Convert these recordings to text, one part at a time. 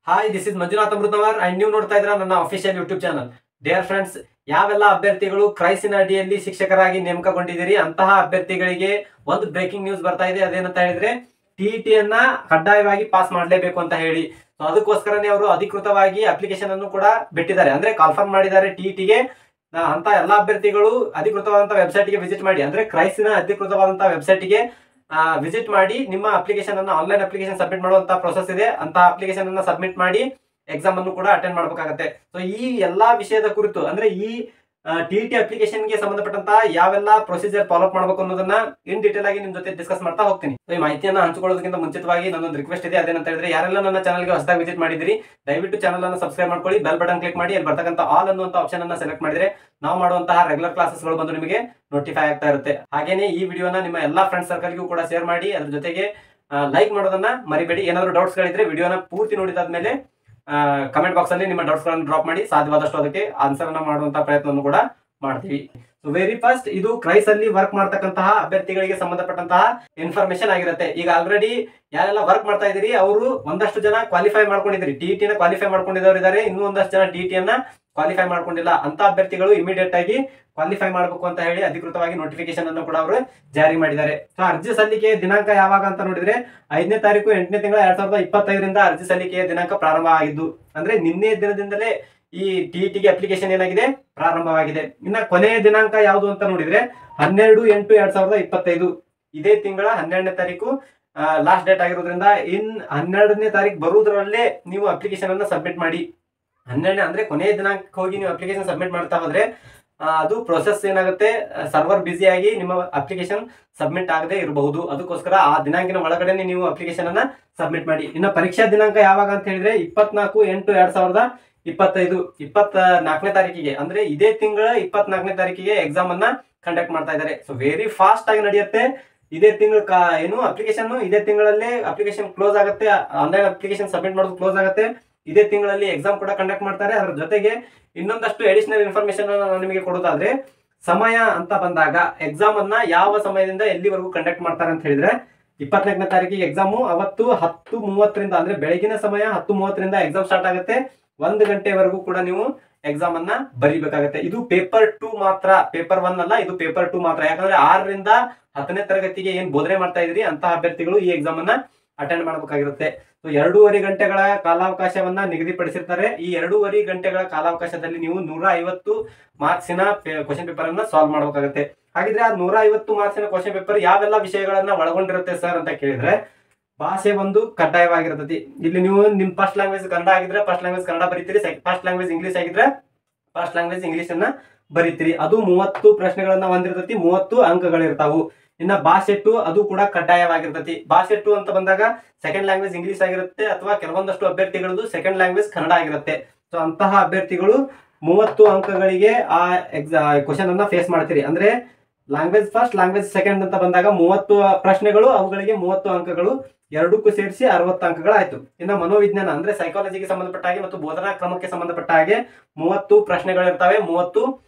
Hi, this is Manjunath Amrutavar and ನೀವು ನೋಡ್ತಾ ಇದ್ರ ನನ್ನ official YouTube channel. Dear friends, ಯಾವೆಲ್ಲ ಅಭ್ಯರ್ಥಿಗಳು ಕ್ರೈಸಿನ ಅಡಿಯಲ್ಲಿ ಶಿಕ್ಷಕರಾಗಿ ನೇಮಕಗೊಂಡಿದ್ದೀರಿ ಅಂತಹ ಅಭ್ಯರ್ಥಿಗಳಿಗೆ ಒಂದು ಬ್ರೇಕಿಂಗ್ ನ್ಯೂಸ್ ಬರ್ತಾ ಇದೆ. ಅದೇನಂತ ಹೇಳಿದ್ರೆ ಟಿಇಟಿ ಅನ್ನ ಕಡ್ಡಾಯವಾಗಿ ಪಾಸ್ ಮಾಡಲೇಬೇಕು ಅಂತ ಹೇಳಿ. ಸೊ ಅದಕ್ಕೋಸ್ಕರನೇ ಅವರು ಅಧಿಕೃತವಾಗಿ ಅಪ್ಲಿಕೇಶನ್ ಅನ್ನು ಕೂಡ ಬಿಟ್ಟಿದ್ದಾರೆ, ಅಂದ್ರೆ ಕಾನ್ಫರ್ಮ್ ಮಾಡಿದ್ದಾರೆ ಟಿಇಟಿಗೆ. ಅಂತ ಎಲ್ಲಾ ಅಭ್ಯರ್ಥಿಗಳು ಅಧಿಕೃತವಾದಂತಹ ವೆಬ್ಸೈಟ್ ಗೆ ವಿಸಿಟ್ ಮಾಡಿ, ಅಂದ್ರೆ ಕ್ರೈಸಿನ ಅಧಿಕೃತವಾದಂತಹ ವೆಬ್ಸೈಟ್ ಗೆ ವಿಸಿಟ್ ಮಾಡಿ ನಿಮ್ಮ ಅಪ್ಲಿಕೇಶನ್ ಅನ್ನ ಆನ್ಲೈನ್ ಅಪ್ಲಿಕೇಶನ್ ಸಬ್ಮಿಟ್ ಮಾಡುವಂತ ಪ್ರೊಸೆಸ್ ಇದೆ. ಅಂತ ಅಪ್ಲಿಕೇಶನ್ ಅನ್ನ ಸಬ್ಮಿಟ್ ಮಾಡಿ ಎಕ್ಸಾಮ್ ಅನ್ನು ಕೂಡ ಅಟೆಂಡ್ ಮಾಡಬೇಕಾಗುತ್ತೆ. ಸೊ ಈ ಎಲ್ಲಾ ವಿಷಯದ ಕುರಿತು, ಅಂದ್ರೆ ಈ ಟಿಇಟಿ ಅಪ್ಲಿಕೇಶನ್ ಗೆ ಸಂಬಂಧಪಟ್ಟಂತಹ ಯಾವೆಲ್ಲ ಪ್ರೊಸೀಜರ್ ಫಾಲೋ ಅಪ್ ಮಾಡಬೇಕು ಅನ್ನೋದನ್ನ ಇನ್ ಡೀಟೇಲ್ ಆಗಿ ನಿಮ್ ಜೊತೆ ಡಿಸ್ಕಸ್ ಮಾಡ್ತಾ ಹೋಗ್ತೀನಿ. ಸೊ ಈ ಮಾಹಿತಿಯನ್ನ ಹಂಚಿಕೊಳ್ಳೋದಕ್ಕಿಂತ ಮುಂಚಿತವಾಗಿ ನನ್ನೊಂದು ರಿಕ್ವೆಸ್ಟ್ ಇದೆ. ಅದೇನಂತ ಹೇಳಿದ್ರೆ, ಯಾರೆಲ್ಲ ನನ್ನ ಚಾನಲ್ ಗೆ ಹೊಸದಾಗಿ ವಿಸಿಟ್ ಮಾಡಿದ್ರಿ, ದಯವಿಟ್ಟು ಚಾನಲ್ ಅನ್ನು ಸಬ್ಸ್ಕ್ರೈಬ್ ಮಾಡ್ಕೊಳ್ಳಿ, ಬೆಲ್ ಬಟನ್ ಕ್ಲಿಕ್ ಮಾಡಿ, ಅಲ್ಲಿ ಬರ್ತಕ್ಕಂಥ ಆಲ್ ಅನ್ನುವಂತ ಆಪ್ಷನ್ ಅನ್ನ ಸೆಲೆಕ್ಟ್ ಮಾಡಿದ್ರೆ ನಾವು ಮಾಡುವಂತಹ ರೆಗ್ಯುಲರ್ ಕ್ಲಾಸಸ್ ಗಳು ಬಂದು ನಿಮಗೆ ನೋಟಿಫೈ ಆಗ್ತಾ ಇರುತ್ತೆ. ಹಾಗೇನೆ ಈ ವಿಡಿಯೋನ ನಿಮ್ಮ ಎಲ್ಲಾ ಫ್ರೆಂಡ್ಸ್ ಸರ್ಕಲ್ಗೂ ಕೂಡ ಶೇರ್ ಮಾಡಿ, ಅದ್ರ ಜೊತೆಗೆ ಲೈಕ್ ಮಾಡೋದನ್ನ ಮರಿಬೇಡಿ. ಏನಾದ್ರು ಡೌಟ್ಸ್ ಗಳಿದ್ರೆ ವಿಡಿಯೋನ ಪೂರ್ತಿ ನೋಡಿದಾದ್ಮೇಲೆ ಕಮೆಂಟ್ ಬಾಕ್ಸ್ ಅಲ್ಲಿ ನಿಮ್ಮ ಡೌಟ್ಸ್ ಗಳನ್ನು ಡ್ರಾಪ್ ಮಾಡಿ, ಸಾಧ್ಯವಾದಷ್ಟು ಅದಕ್ಕೆ ಆನ್ಸರ್ ಅನ್ನ ಮಾಡುವಂತಹ ಪ್ರಯತ್ನವನ್ನು ಕೂಡ ಮಾಡ್ತೀವಿ. ಸೊ ವೆರಿ ಫಸ್ಟ್, ಇದು ಕ್ರೈಸ್ ಅಲ್ಲಿ ವರ್ಕ್ ಮಾಡ್ತಕ್ಕಂತಹ ಅಭ್ಯರ್ಥಿಗಳಿಗೆ ಸಂಬಂಧಪಟ್ಟಂತಹ ಇನ್ಫಾರ್ಮೇಶನ್ ಆಗಿರುತ್ತೆ. ಈಗ ಆಲ್ರೆಡಿ ಯಾರೆಲ್ಲ ವರ್ಕ್ ಮಾಡ್ತಾ ಇದೀರಿ ಅವರು ಒಂದಷ್ಟು ಜನ ಕ್ವಾಲಿಫೈ ಮಾಡ್ಕೊಂಡಿದ್ರಿ, ಟಿಇಟಿ ನ ಕ್ವಾಲಿಫೈ ಮಾಡ್ಕೊಂಡಿದ್ದವರು ಇದ್ದಾರೆ, ಇನ್ನೂ ಒಂದಷ್ಟು ಜನ ಟಿಇಟಿ ಅನ್ನ ಕ್ವಾಲಿಫೈ ಮಾಡ್ಕೊಂಡಿಲ್ಲ. ಅಂತ ಅಭ್ಯರ್ಥಿಗಳು ಇಮಿಡಿಯೇಟ್ ಆಗಿ ಕ್ವಾಲಿಫೈ ಮಾಡಬೇಕು ಅಂತ ಹೇಳಿ ಅಧಿಕೃತವಾಗಿ ನೋಟಿಫಿಕೇಶನ್ ಅನ್ನು ಕೂಡ ಅವರು ಜಾರಿ ಮಾಡಿದ್ದಾರೆ. ಸೊ ಅರ್ಜಿ ಸಲ್ಲಿಕೆ ದಿನಾಂಕ ಯಾವಾಗ ಅಂತ ನೋಡಿದ್ರೆ 5ನೇ ತಾರೀಕು 8ನೇ ತಿಂಗಳ 2025ರಿಂದ ಅರ್ಜಿ ಸಲ್ಲಿಕೆಯ ದಿನಾಂಕ ಪ್ರಾರಂಭ ಆಗಿದ್ದು, ಅಂದ್ರೆ ನಿನ್ನೆ ದಿನದಿಂದಲೇ ಈ ಟಿಇಟಿಗೆ ಅಪ್ಲಿಕೇಶನ್ ಏನಾಗಿದೆ ಪ್ರಾರಂಭವಾಗಿದೆ. ಇನ್ನ ಕೊನೆಯ ದಿನಾಂಕ ಯಾವುದು ಅಂತ ನೋಡಿದ್ರೆ 12/8/2025, ಇದೇ ತಿಂಗಳ 12ನೇ ತಾರೀಕು ಲಾಸ್ಟ್ ಡೇಟ್ ಆಗಿರೋದ್ರಿಂದ ಇನ್ 12ನೇ ತಾರೀಕು ಬರುವುದರಲ್ಲೇ ನೀವು ಅಪ್ಲಿಕೇಶನ್ ಅನ್ನ ಸಬ್ಮಿಟ್ ಮಾಡಿ. 12ನೇ ಅಂದ್ರೆ ಕೊನೆಯ ದಿನಾಂಕ ಹೋಗಿ ನೀವು ಅಪ್ಲಿಕೇಶನ್ ಸಬ್ಮಿಟ್ ಮಾಡ್ತಾ ಹೋದ್ರೆ ಅದು ಪ್ರೊಸೆಸ್ ಏನಾಗುತ್ತೆ, ಸರ್ವರ್ ಬ್ಯುಸಿ ಆಗಿ ನಿಮ್ಮ ಅಪ್ಲಿಕೇಶನ್ ಸಬ್ಮಿಟ್ ಆಗದೆ ಇರಬಹುದು. ಅದಕ್ಕೋಸ್ಕರ ಆ ದಿನಾಂಕಿನ ಒಳಗಡೆ ನೀವು ಅಪ್ಲಿಕೇಶನ್ ಅನ್ನ ಸಬ್ಮಿಟ್ ಮಾಡಿ. ಇನ್ನು ಪರೀಕ್ಷಾ ದಿನಾಂಕ ಯಾವಾಗ ಅಂತ ಹೇಳಿದ್ರೆ 24/8/2025, 24ನೇ ತಾರೀಕಿಗೆ, ಅಂದ್ರೆ ಇದೇ ತಿಂಗಳ 24ನೇ ತಾರೀಕಿಗೆ ಎಕ್ಸಾಮ್ ಅನ್ನ ಕಂಡಕ್ಟ್ ಮಾಡ್ತಾ ಇದ್ದಾರೆ. ಸೊ ವೆರಿ ಫಾಸ್ಟ್ ಆಗಿ ನಡೆಯುತ್ತೆ. ಇದೇ ತಿಂಗಳ ಏನು ಅಪ್ಲಿಕೇಶನ್ ಇದೇ ತಿಂಗಳಲ್ಲೇ ಅಪ್ಲಿಕೇಶನ್ ಕ್ಲೋಸ್ ಆಗುತ್ತೆ, ಆನ್ಲೈನ್ ಅಪ್ಲಿಕೇಶನ್ ಸಬ್ಮಿಟ್ ಮಾಡೋದು ಕ್ಲೋಸ್ ಆಗುತ್ತೆ. ಇದೇ ತಿಂಗಳಲ್ಲಿ ಎಕ್ಸಾಮ್ ಕೂಡ ಕಂಡಕ್ಟ್ ಮಾಡ್ತಾರೆ. ಅದ್ರ ಜೊತೆಗೆ ಇನ್ನೊಂದಷ್ಟು ಅಡಿಷನಲ್ ಇನ್ಫಾರ್ಮೇಶನ್ ನಾನು ನಿಮಗೆ ಕೊಡೋದಾದ್ರೆ, ಸಮಯ ಅಂತ ಬಂದಾಗ ಎಕ್ಸಾಮ್ ಅನ್ನ ಯಾವ ಸಮಯದಿಂದ ಎಲ್ಲಿವರೆಗೂ ಕಂಡಕ್ಟ್ ಮಾಡ್ತಾರೆ ಅಂತ ಹೇಳಿದ್ರೆ 24ನೇ ತಾರೀಕಿಗೆ ಎಕ್ಸಾಮು ಅವತ್ತು 10:30ರಿಂದ, ಅಂದ್ರೆ ಬೆಳಗಿನ ಸಮಯ 10:30ರಿಂದ ಎಕ್ಸಾಮ್ ಸ್ಟಾರ್ಟ್ ಆಗುತ್ತೆ. 1 ಗಂಟೆವರೆಗೂ ಕೂಡ ನೀವು ಎಕ್ಸಾಮ್ ಅನ್ನ ಬರೀಬೇಕಾಗುತ್ತೆ. ಇದು ಪೇಪರ್ 2 ಮಾತ್ರ, ಪೇಪರ್ 1 ಅಲ್ಲ, ಇದು ಪೇಪರ್ 2 ಮಾತ್ರ. ಯಾಕಂದ್ರೆ 6ರಿಂದ 10ನೇ ತರಗತಿಗೆ ಏನ್ ಬೋಧನೆ ಮಾಡ್ತಾ ಇದ್ರಿ ಅಂತ ಅಭ್ಯರ್ಥಿಗಳು ಈ ಎಕ್ಸಾಮ್ ಅನ್ನ ಅಟೆಂಡ್ ಮಾಡಬೇಕಾಗಿರುತ್ತೆ. ಸೊ 2.5 ಗಂಟೆಗಳ ಕಾಲಾವಕಾಶವನ್ನ ನಿಗದಿಪಡಿಸಿರ್ತಾರೆ. ಈ 2.5 ಗಂಟೆಗಳ ಕಾಲಾವಕಾಶದಲ್ಲಿ ನೀವು 150 ಮಾರ್ಕ್ಸಿನ ಕ್ವಶನ್ ಪೇಪರ್ ಅನ್ನ ಸಾಲ್ವ್ ಮಾಡಬೇಕಾಗುತ್ತೆ. ಹಾಗಿದ್ರೆ ಆ 150 ಮಾರ್ಕ್ಸಿನ ಕ್ವಶನ್ ಪೇಪರ್ ಯಾವೆಲ್ಲ ವಿಷಯಗಳನ್ನ ಒಳಗೊಂಡಿರುತ್ತೆ ಸರ್ ಅಂತ ಕೇಳಿದ್ರೆ, ಭಾಷೆ ಒಂದು ಕಡ್ಡಾಯವಾಗಿರ್ತದೆ. ಇಲ್ಲಿ ನೀವು ನಿಮ್ ಫಸ್ಟ್ ಲ್ಯಾಂಗ್ವೇಜ್ ಕನ್ನಡ ಆಗಿದ್ರೆ ಫಸ್ಟ್ ಲ್ಯಾಂಗ್ವೇಜ್ ಕನ್ನಡ ಬರೀತೀರಿ, ಫಸ್ಟ್ ಲ್ಯಾಂಗ್ವೇಜ್ ಇಂಗ್ಲಿಷ್ ಆಗಿದ್ರೆ ಫಸ್ಟ್ ಲ್ಯಾಂಗ್ವೇಜ್ ಇಂಗ್ಲಿಷ್ ಅನ್ನ ಬರೀತೀರಿ. ಅದು 30 ಪ್ರಶ್ನೆಗಳನ್ನ ಹೊಂದಿರ್ತತಿ, 30 ಅಂಕಗಳಿರ್ತಾವು. ಇನ್ನ ಭಾಷೆ 2 ಅದು ಕೂಡ ಕಡ್ಡಾಯವಾಗಿರ್ತತಿ. ಭಾಷೆ 2 ಅಂತ ಬಂದಾಗ ಸೆಕೆಂಡ್ ಲ್ಯಾಂಗ್ವೇಜ್ ಇಂಗ್ಲಿಷ್ ಆಗಿರುತ್ತೆ, ಅಥವಾ ಕೆಲವೊಂದಷ್ಟು ಅಭ್ಯರ್ಥಿಗಳದ್ದು ಸೆಕೆಂಡ್ ಲ್ಯಾಂಗ್ವೇಜ್ ಕನ್ನಡ ಆಗಿರುತ್ತೆ. ಸೊ ಅಂತಹ ಅಭ್ಯರ್ಥಿಗಳು 30 ಅಂಕಗಳಿಗೆ ಆ ಕ್ವಶನ್ ಅನ್ನ ಫೇಸ್ ಮಾಡ್ತೀರಿ. ಅಂದ್ರೆ ಲ್ಯಾಂಗ್ವೇಜ್ ಫಸ್ಟ್ ಲ್ಯಾಂಗ್ವೇಜ್ ಸೆಕೆಂಡ್ ಅಂತ ಬಂದಾಗ 30 ಪ್ರಶ್ನೆಗಳು, ಅವುಗಳಿಗೆ 30 ಅಂಕಗಳು, ಎರಡಕ್ಕೂ ಸೇರಿಸಿ 60 ಅಂಕಗಳಾಯ್ತು. ಇನ್ನು ಮನೋವಿಜ್ಞಾನ ಅಂದ್ರೆ ಸೈಕಾಲಜಿಗೆ ಸಂಬಂಧಪಟ್ಟ ಹಾಗೆ ಮತ್ತು ಬೋಧನಾ ಕ್ರಮಕ್ಕೆ ಸಂಬಂಧಪಟ್ಟ ಹಾಗೆ 30 ಪ್ರಶ್ನೆಗಳಿರ್ತವೆ, 30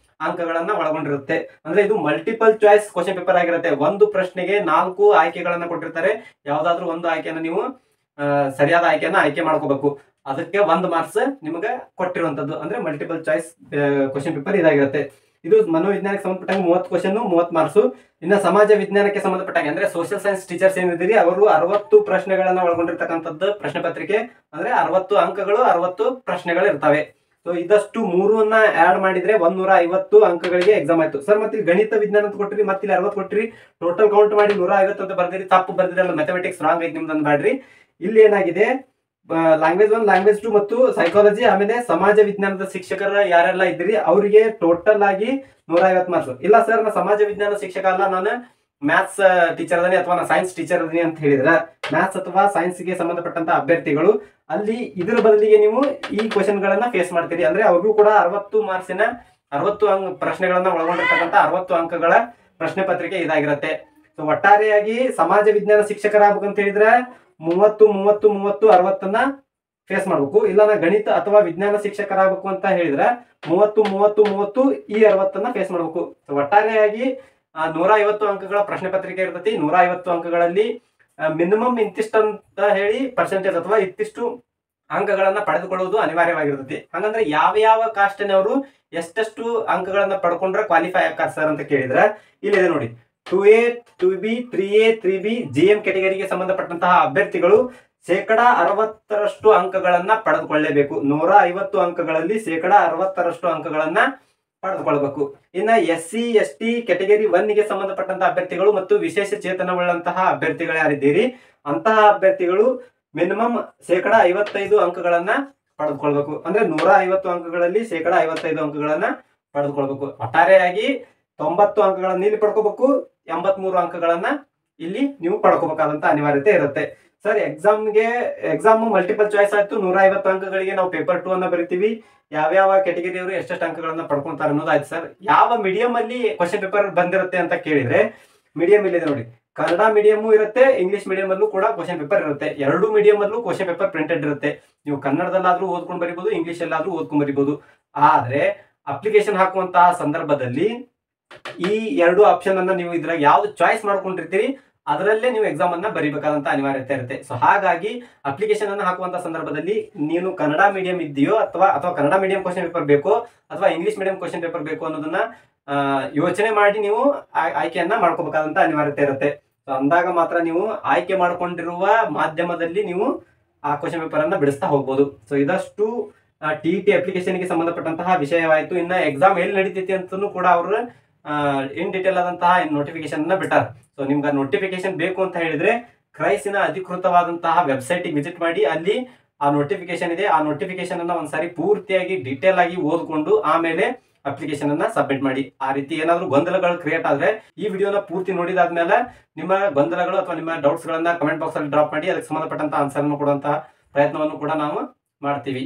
ಅಂಕಗಳನ್ನ ಒಳಗೊಂಡಿರುತ್ತೆ. ಅಂದ್ರೆ ಇದು ಮಲ್ಟಿಪಲ್ ಚಾಯ್ಸ್ ಕ್ವಶನ್ ಪೇಪರ್ ಆಗಿರುತ್ತೆ. ಒಂದು ಪ್ರಶ್ನೆಗೆ 4 ಆಯ್ಕೆಗಳನ್ನ ಕೊಟ್ಟಿರ್ತಾರೆ. ಯಾವ್ದಾದ್ರು ಒಂದು ಆಯ್ಕೆಯನ್ನ ನೀವು ಸರಿಯಾದ ಆಯ್ಕೆಯನ್ನ ಆಯ್ಕೆ ಮಾಡ್ಕೋಬೇಕು. ಅದಕ್ಕೆ 1 ಮಾರ್ಕ್ಸ್ ನಿಮಗೆ ಕೊಟ್ಟಿರುವಂತದ್ದು, ಅಂದ್ರೆ ಮಲ್ಟಿಪಲ್ ಚಾಯ್ಸ್ ಕ್ವಶನ್ ಪೇಪರ್ ಇದಾಗಿರುತ್ತೆ. ಇದು ಮನೋವಿಜ್ಞಾನಕ್ಕೆ ಸಂಬಂಧಪಟ್ಟಾಗ 30 ಕ್ವಶನ್, 30 ಮಾರ್ಕ್ಸ್. ಇನ್ನು ಸಮಾಜ ವಿಜ್ಞಾನಕ್ಕೆ ಸಂಬಂಧಪಟ್ಟಾಗ ಅಂದ್ರೆ ಸೋಷಿಯಲ್ ಸೈನ್ಸ್ ಟೀಚರ್ಸ್ ಏನಿದ್ದೀರಿ ಅವರು 60 ಪ್ರಶ್ನೆಗಳನ್ನ ಒಳಗೊಂಡಿರ್ತಕ್ಕಂಥದ್ದು ಪ್ರಶ್ನೆ ಪತ್ರಿಕೆ, ಅಂದ್ರೆ 60 ಅಂಕಗಳು, 60 ಪ್ರಶ್ನೆಗಳು ಇರ್ತವೆ. ಸೊ ಇದಷ್ಟು 3 ಆಡ್ ಮಾಡಿದ್ರೆ 150 ಅಂಕಗಳಿಗೆ ಎಕ್ಸಾಮ್ ಆಯ್ತು. ಸರ್ ಮತ್ತೆ ಗಣಿತ ವಿಜ್ಞಾನ ಅಂತ ಕೊಟ್ಟಿರಿ, ಮತ್ತೆ ಇಲ್ಲಿ 60 ಕೊಟ್ಟಿರಿ, ಟೋಟಲ್ ಕೌಂಟ್ ಮಾಡಿ 150 ಅಂತ ಬರ್ದಿರಿ, ತಪ್ಪು ಬರ್ದಿರಿ, ಅಲ್ಲ ಮ್ಯಾಥಮೆಟಿಕ್ಸ್ ರಾಂಗ್ ಐತಿ ನಿಮ್ದು ಮಾಡ್ರಿ. ಇಲ್ಲಿ ಏನಾಗಿದೆ, ಲ್ಯಾಂಗ್ವೇಜ್ 1, ಲ್ಯಾಂಗ್ವೇಜ್ 2 ಮತ್ತು ಸೈಕಾಲಜಿ, ಆಮೇಲೆ ಸಮಾಜ ವಿಜ್ಞಾನದ ಶಿಕ್ಷಕರ ಯಾರೆಲ್ಲ ಇದ್ದೀರಿ ಅವರಿಗೆ ಟೋಟಲ್ ಆಗಿ 150 ಮಾರ್ಕ್ಸ್. ಇಲ್ಲ ಸರ್ ನಾ ಸಮಾಜ ವಿಜ್ಞಾನ ಶಿಕ್ಷಕ ಅಲ್ಲ, ನಾನು ಮ್ಯಾಥ್ಸ್ ಟೀಚರ್ ಅದೀನಿ ಅಥವಾ ನಾ ಸೈನ್ಸ್ ಟೀಚರ್ ಅದೀನಿ ಅಂತ ಹೇಳಿದ್ರೆ, ಮ್ಯಾಥ್ಸ್ ಅಥವಾ ಸೈನ್ಸ್ ಗೆ ಸಂಬಂಧಪಟ್ಟಂತ ಅಭ್ಯರ್ಥಿಗಳು ಅಲ್ಲಿ ಇದರ ಬದಲಿಗೆ ನೀವು ಈ ಕ್ವಶನ್ ಗಳನ್ನ ಫೇಸ್ ಮಾಡ್ತೀರಿ. ಅಂದ್ರೆ ಅವ್ರಿಗೂ ಕೂಡ 60 ಮಾರ್ಕ್ಸಿನ 60 ಪ್ರಶ್ನೆಗಳನ್ನ ಒಳಗೊಂಡಿರ್ತಕ್ಕಂಥ 60 ಅಂಕಗಳ ಪ್ರಶ್ನೆ ಪತ್ರಿಕೆ ಇದಾಗಿರುತ್ತೆ. ಸೊ ಒಟ್ಟಾರೆಯಾಗಿ ಸಮಾಜ ವಿಜ್ಞಾನ ಶಿಕ್ಷಕರಾಗಬೇಕಂತ ಹೇಳಿದ್ರೆ 30 30 30 60 ಫೇಸ್ ಮಾಡ್ಬೇಕು. ಇಲ್ಲ ನಾ ಗಣಿತ ಅಥವಾ ವಿಜ್ಞಾನ ಶಿಕ್ಷಕರಾಗಬೇಕು ಅಂತ ಹೇಳಿದ್ರೆ 30 30 30 ಈ 60 ಫೇಸ್ ಮಾಡ್ಬೇಕು. ಒಟ್ಟಾರೆಯಾಗಿ 150 ಅಂಕಗಳ ಪ್ರಶ್ನೆ ಪತ್ರಿಕೆ ಇರ್ತೈತಿ. 150 ಅಂಕಗಳಲ್ಲಿ ಮಿನಿಮಮ್ ಇಂತಿಷ್ಟು ಅಂತ ಹೇಳಿ ಪರ್ಸೆಂಟೇಜ್ ಅಥವಾ ಇತ್ತಿಷ್ಟು ಅಂಕಗಳನ್ನ ಪಡೆದುಕೊಳ್ಳುವುದು ಅನಿವಾರ್ಯವಾಗಿರುತ್ತೆ. ಹಂಗಂದ್ರೆ ಯಾವ ಯಾವ ಕಾಸ್ಟ್ನವರು ಎಷ್ಟೆಷ್ಟು ಅಂಕಗಳನ್ನ ಪಡ್ಕೊಂಡ್ರೆ ಕ್ವಾಲಿಫೈ ಆಗ್ತಾರೆ ಸರ್ ಅಂತ ಕೇಳಿದ್ರೆ ಇಲ್ಲಿದೆ ನೋಡಿ. 2A 2B 3A 3B GM ಕೆಟಗರಿಗೆ ಸಂಬಂಧಪಟ್ಟಂತಹ ಅಭ್ಯರ್ಥಿಗಳು 60% ಅಂಕಗಳನ್ನ ಪಡೆದುಕೊಳ್ಳಲೇಬೇಕು. 150 ಅಂಕಗಳಲ್ಲಿ 60% ಅಂಕಗಳನ್ನ ಪಡೆದುಕೊಳ್ಳಬೇಕು. ಇನ್ನ SC ST ಕೆಟಗರಿ 1 ಗೆ ಸಂಬಂಧಪಟ್ಟಂತಹ ಅಭ್ಯರ್ಥಿಗಳು ಮತ್ತು ವಿಶೇಷ ಚೇತನವುಳ್ಳಂತಹ ಅಭ್ಯರ್ಥಿಗಳು ಯಾರಿದ್ದೀರಿ ಅಂತಹ ಅಭ್ಯರ್ಥಿಗಳು ಮಿನಿಮಮ್ 55 ಅಂಕಗಳನ್ನ ಪಡೆದುಕೊಳ್ಬೇಕು. ಅಂದ್ರೆ 150 ಅಂಕಗಳಲ್ಲಿ 55 ಅಂಕಗಳನ್ನ ಪಡೆದುಕೊಳ್ಬೇಕು. ಒಟ್ಟಾರೆಯಾಗಿ 90 ಅಂಕಗಳನ್ನ ಇಲ್ಲಿ ಪಡ್ಕೋಬೇಕು, 83 ಅಂಕಗಳನ್ನ ಇಲ್ಲಿ ನೀವು ಪಡ್ಕೋಬೇಕಾದಂತ ಅನಿವಾರ್ಯತೆ ಇರುತ್ತೆ. ಸರ್ ಎಕ್ಸಾಮ್ ಮಲ್ಟಿಪಲ್ ಚಾಯ್ಸ್ ಆಯ್ತು, 150 ಅಂಕಗಳಿಗೆ ನಾವು ಪೇಪರ್ 2 ಅನ್ನ ಬರಿತೀವಿ. ಯಾವ್ಯಾವ ಕೆಟಗರಿಯವರು ಎಷ್ಟೆಷ್ಟು ಅಂಕಗಳನ್ನ ಪಡ್ಕೊಂತಾರೆ ಅನ್ನೋದಾಯ್ತು ಸರ್. ಯಾವ ಮೀಡಿಯಂ ಅಲ್ಲಿ ಕ್ವಶನ್ ಪೇಪರ್ ಬಂದಿರುತ್ತೆ ಅಂತ ಕೇಳಿದ್ರೆ ಮೀಡಿಯಂ ಇಲ್ಲಿದೆ ನೋಡಿ. ಕನ್ನಡ ಮೀಡಿಯಂ ಇರುತ್ತೆ, ಇಂಗ್ಲಿಷ್ ಮೀಡಿಯಂ ಅಲ್ಲೂ ಕೂಡ ಕ್ವಶನ್ ಪೇಪರ್ ಇರುತ್ತೆ. ಎರಡು ಮೀಡಿಯಂ ಅಲ್ಲೂ ಕ್ವಶನ್ ಪೇಪರ್ ಪ್ರಿಂಟೆಡ್ ಇರುತ್ತೆ. ನೀವು ಕನ್ನಡದಲ್ಲಾದ್ರೂ ಓದ್ಕೊಂಡು ಬರಿಬಹುದು, ಇಂಗ್ಲಿಷ್ ಅಲ್ಲಾದ್ರೂ ಓದ್ಕೊಂಡು ಬರಿಬಹುದು. ಆದ್ರೆ ಅಪ್ಲಿಕೇಶನ್ ಹಾಕುವಂತಹ ಸಂದರ್ಭದಲ್ಲಿ ಈ ಎರಡು ಆಪ್ಷನ್ ಅನ್ನ ನೀವು ಇದ್ರಾಗ ಯಾವ್ದು ಚಾಯ್ಸ್ ಮಾಡ್ಕೊಂಡಿರ್ತೀರಿ ಅದರಲ್ಲೇ ನೀವು ಎಕ್ಸಾಮ್ ಅನ್ನ ಬರಿಬೇಕಾದಂತ ಅನಿವಾರ್ಯತೆ ಇರುತ್ತೆ. ಸೊ ಹಾಗಾಗಿ ಅಪ್ಲಿಕೇಶನ್ ಅನ್ನ ಹಾಕುವಂತ ಸಂದರ್ಭದಲ್ಲಿ ನೀನು ಕನ್ನಡ ಮೀಡಿಯಂ ಇದ್ದೀಯೋ ಅಥವಾ ಕನ್ನಡ ಮೀಡಿಯಂ ಕ್ವಶನ್ ಪೇಪರ್ ಬೇಕೋ ಅಥವಾ ಇಂಗ್ಲಿಷ್ ಮೀಡಿಯಂ ಕ್ವಶನ್ ಪೇಪರ್ ಬೇಕು ಅನ್ನೋದನ್ನ ಯೋಚನೆ ಮಾಡಿ ನೀವು ಆಯ್ಕೆಯನ್ನ ಮಾಡ್ಕೋಬೇಕಾದಂತ ಅನಿವಾರ್ಯತೆ ಇರುತ್ತೆ. ಸೊ ಅಂದಾಗ ಮಾತ್ರ ನೀವು ಆಯ್ಕೆ ಮಾಡ್ಕೊಂಡಿರುವ ಮಾಧ್ಯಮದಲ್ಲಿ ನೀವು ಆ ಕ್ವಶನ್ ಪೇಪರ್ ಅನ್ನ ಬಿಡಿಸ್ತಾ ಹೋಗ್ಬೋದು. ಸೊ ಇದಷ್ಟು TET ಅಪ್ಲಿಕೇಶನ್ ಗೆ ಸಂಬಂಧಪಟ್ಟಂತಹ ವಿಷಯವಾಯಿತು. ಇನ್ನ ಎಕ್ಸಾಮ್ ಎಲ್ಲಿ ನಡೀತೈತಿ ಅಂತನೂ ಕೂಡ ಅವರು ಇನ್ ಡೀಟೇಲ್ ಆದಂತಹ ನೋಟಿಫಿಕೇಶನ್ ಅನ್ನ ಬಿಟ್ಟಾರ. ಸೊ ನಿಮ್ಗೆ ನೋಟಿಫಿಕೇಶನ್ ಬೇಕು ಅಂತ ಹೇಳಿದ್ರೆ ಕ್ರೈಸಿನ ಅಧಿಕೃತವಾದಂತಹ ವೆಬ್ಸೈಟ್ ವಿಸಿಟ್ ಮಾಡಿ, ಅಲ್ಲಿ ಆ ನೋಟಿಫಿಕೇಶನ್ ಇದೆ. ಆ ನೋಟಿಫಿಕೇಶನ್ ಅನ್ನ ಒಂದ್ಸಾರಿ ಪೂರ್ತಿಯಾಗಿ ಡೀಟೇಲ್ ಆಗಿ ಓದ್ಕೊಂಡು ಆಮೇಲೆ ಅಪ್ಲಿಕೇಶನ್ ಅನ್ನ ಸಬ್ಮಿಟ್ ಮಾಡಿ. ಆ ರೀತಿ ಏನಾದ್ರು ಗೊಂದಲಗಳು ಕ್ರಿಯೇಟ್ ಆದ್ರೆ ಈ ವಿಡಿಯೋನ ಪೂರ್ತಿ ನೋಡಿದಾದ್ಮೇಲೆ ನಿಮ್ಮ ಗೊಂದಲಗಳು ಅಥವಾ ನಿಮ್ಮ ಡೌಟ್ಸ್ ಗಳನ್ನ ಕಮೆಂಟ್ ಬಾಕ್ಸ್ ಅಲ್ಲಿ ಡ್ರಾಪ್ ಮಾಡಿ, ಅದಕ್ಕೆ ಸಂಬಂಧಪಟ್ಟಂತ ಆನ್ಸರ್ ಕೊಡುವಂತಹ ಪ್ರಯತ್ನವನ್ನು ಕೂಡ ನಾವು ಮಾಡ್ತೀವಿ.